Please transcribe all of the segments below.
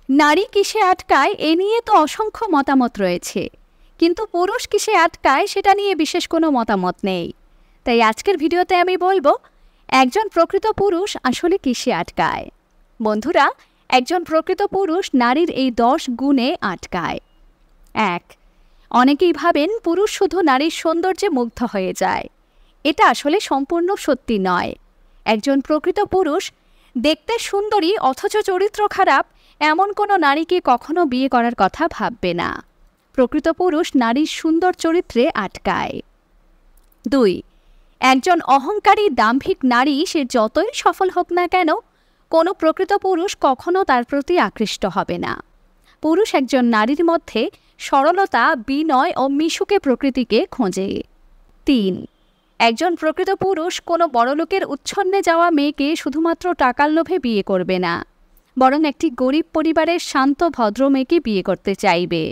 নারী কিসে আটকায় এ নিয়ে তো অসংখ্য মতামত রয়েছে, কিন্তু পুরুষ কিসে আটকায় সেটা নিয়ে বিশেষ কোনো মতামত নেই। তাই আজকের ভিডিওতে আমি বলবো একজন প্রকৃত পুরুষ আসলে কিসে আটকায়। বন্ধুরা, একজন প্রকৃত পুরুষ নারীর এই 10 গুণে আটকায়। 1. অনেকেই ভাবেন পুরুষ শুধু নারীর সৌন্দর্যে মুগ্ধ হয়ে যায়। এটা আসলে সম্পূর্ণ সত্যি নয়। একজন প্রকৃত পুরুষ দেখতে সুন্দরী অথচ চরিত্র খারাপ এমন কোনো নারীকে কখনো বিয়ে করার কথা ভাববে না। প্রকৃত পুরুষ নারীর সুন্দর চরিত্রে আটকায়। 2. একজন অহংকারী দাম্ভিক নারী সে যতই সফল হোক না কেন, কোনো প্রকৃত পুরুষ কখনো তার প্রতি আকৃষ্ট হবে না। পুরুষ একজন নারীর মধ্যে সরলতা, বিনয় ও মিশুকে প্রকৃতিকে খোঁজে। 3. একজন প্রকৃত পুরুষ কোনো বড়লোকের উচ্ছন্নে যাওয়া মেয়েকে শুধুমাত্র টাকার লোভে বিয়ে করবে না, বরং একটি গরিব পরিবারের শান্ত ভদ্র মেয়েকে বিয়ে করতে চাইবে।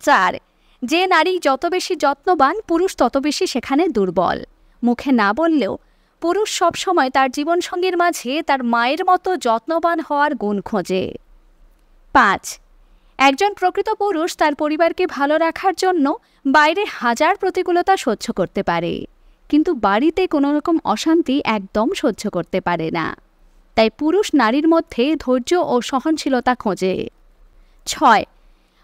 4. যে নারী যত বেশি যত্নবান, পুরুষ তত বেশি সেখানে দুর্বল। মুখে না বললেও পুরুষ সবসময় তার জীবনসঙ্গীর মাঝে তার মায়ের মতো যত্নবান হওয়ার গুণ খোঁজে। 5. একজন প্রকৃত পুরুষ তার পরিবারকে ভালো রাখার জন্য বাইরে হাজার প্রতিকূলতা সহ্য করতে পারে, কিন্তু বাড়িতে কোনো রকম অশান্তি একদম সহ্য করতে পারে না। তাই পুরুষ নারীর মধ্যে ধৈর্য ও সহনশীলতা খোঁজে। 6.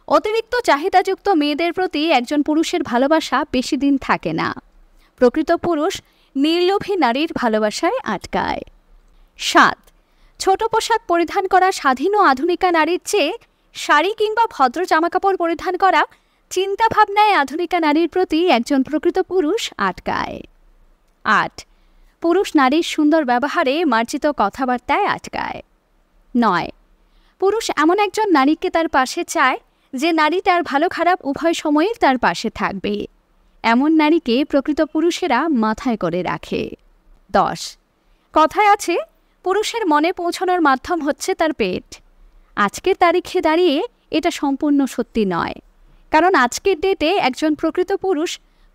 অতিরিক্ত চাহিদাযুক্ত মেয়েদের প্রতি একজন পুরুষের ভালোবাসা বেশি দিন থাকে না। প্রকৃত পুরুষ নির্লোভী নারীর ভালোবাসায় আটকায়। 7. ছোট পোশাক পরিধান করা স্বাধীন ও আধুনিকা নারীর চেয়ে শাড়ি কিংবা ভদ্র জামাকাপড় পরিধান করা চিন্তাভাবনায় আধুনিকা নারীর প্রতি একজন প্রকৃত পুরুষ আটকায়। 8. পুরুষ নারীর সুন্দর ব্যবহারে, মার্জিত কথাবার্তায় আটকায়। 9. পুরুষ এমন একজন নারীকে তার পাশে চায় যে নারী তার ভালো খারাপ উভয় সময়ে তার পাশে থাকবে। এমন নারীকে প্রকৃত পুরুষেরা মাথায় করে রাখে। 10. কথায় আছে, পুরুষের মনে পৌঁছানোর মাধ্যম হচ্ছে তার পেট। আজকের তারিখে দাঁড়িয়ে এটা সম্পূর্ণ সত্যি নয়, কারণ আজকের ডেটে একজন প্রকৃত পুরুষ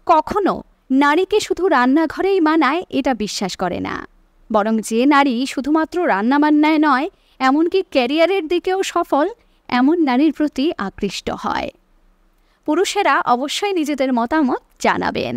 কখনো নারীকে শুধু রান্নাঘরেই মানায় এটা বিশ্বাস করে না, বরং যে নারী শুধুমাত্র রান্নাবান্নায় নয় এমনকি ক্যারিয়ারের দিকেও সফল, এমন নারীর প্রতি আকৃষ্ট হয়। পুরুষেরা অবশ্যই নিজেদের মতামত জানাবেন।